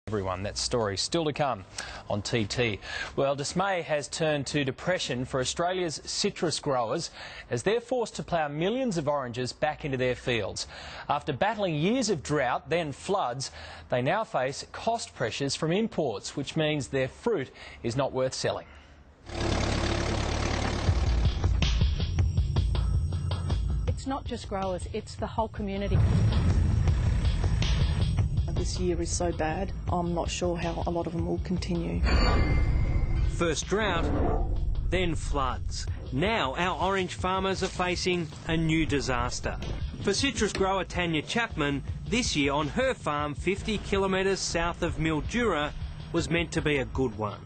Everyone, that story still to come on TT. Well, dismay has turned to depression for Australia's citrus growers as they're forced to plough millions of oranges back into their fields. After battling years of drought, then floods, they now face cost pressures from imports, which means their fruit is not worth selling. It's not just growers, it's the whole community. This year is so bad, I'm not sure how a lot of them will continue. First drought, then floods. Now our orange farmers are facing a new disaster. For citrus grower Tanya Chapman, this year on her farm 50 kilometres south of Mildura was meant to be a good one.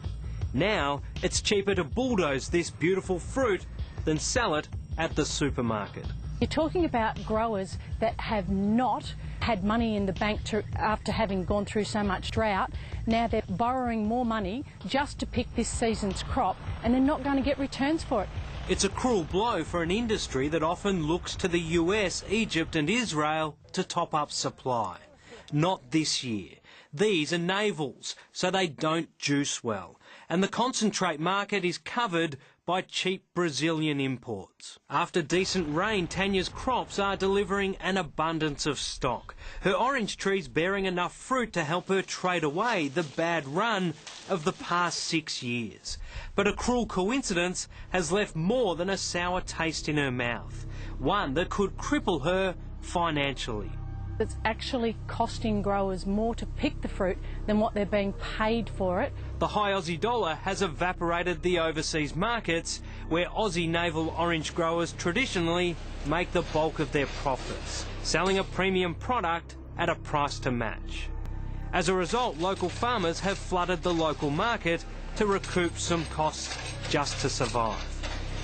Now it's cheaper to bulldoze this beautiful fruit than sell it at the supermarket. You're talking about growers that have not had money in the bank after having gone through so much drought. Now they're borrowing more money just to pick this season's crop, and they're not going to get returns for it. It's a cruel blow for an industry that often looks to the US, Egypt and Israel to top up supply. Not this year. These are navels, so they don't juice well. And the concentrate market is covered by cheap Brazilian imports. After decent rain, Tanya's crops are delivering an abundance of stock. Her orange tree's bearing enough fruit to help her trade away the bad run of the past 6 years. But a cruel coincidence has left more than a sour taste in her mouth, one that could cripple her financially. It's actually costing growers more to pick the fruit than what they're being paid for it. The high Aussie dollar has evaporated the overseas markets where Aussie navel orange growers traditionally make the bulk of their profits, selling a premium product at a price to match. As a result, local farmers have flooded the local market to recoup some costs just to survive.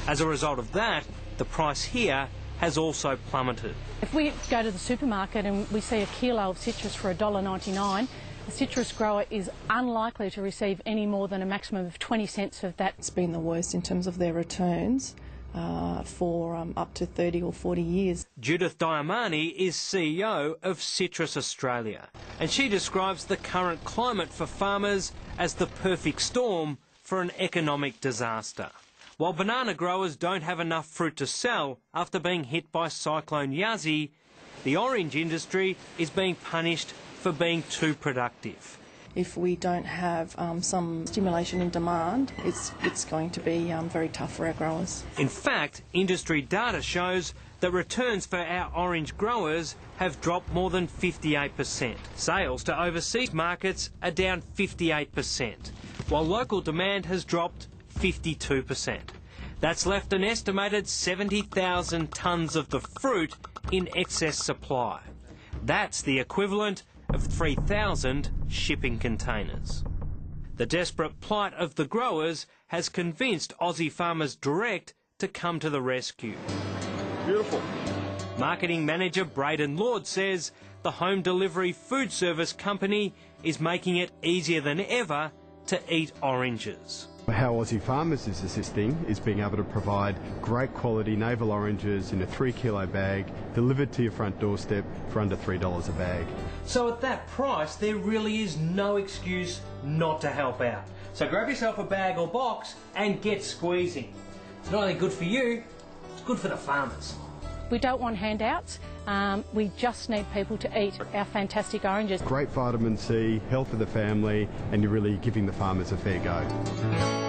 As a result of that, the price here has also plummeted. If we go to the supermarket and we see a kilo of citrus for $1.99, the citrus grower is unlikely to receive any more than a maximum of 20 cents of that. It's been the worst in terms of their returns for up to 30 or 40 years. Judith Diamani is CEO of Citrus Australia, and she describes the current climate for farmers as the perfect storm for an economic disaster. While banana growers don't have enough fruit to sell after being hit by Cyclone Yazzie, the orange industry is being punished for being too productive. If we don't have some stimulation in demand, it's going to be very tough for our growers. In fact, industry data shows that returns for our orange growers have dropped more than 58%. Sales to overseas markets are down 58%, while local demand has dropped 52%. That's left an estimated 70,000 tonnes of the fruit in excess supply. That's the equivalent of 3,000 shipping containers. The desperate plight of the growers has convinced Aussie Farmers Direct to come to the rescue. Beautiful. Marketing manager Braden Lord says the home delivery food service company is making it easier than ever to eat oranges. How Aussie Farmers is assisting is being able to provide great quality navel oranges in a 3 kilo bag delivered to your front doorstep for under $3 a bag. So at that price, there really is no excuse not to help out. So grab yourself a bag or box and get squeezing. It's not only good for you, it's good for the farmers. We don't want handouts, we just need people to eat our fantastic oranges. Great vitamin C, health of the family, and you're really giving the farmers a fair go.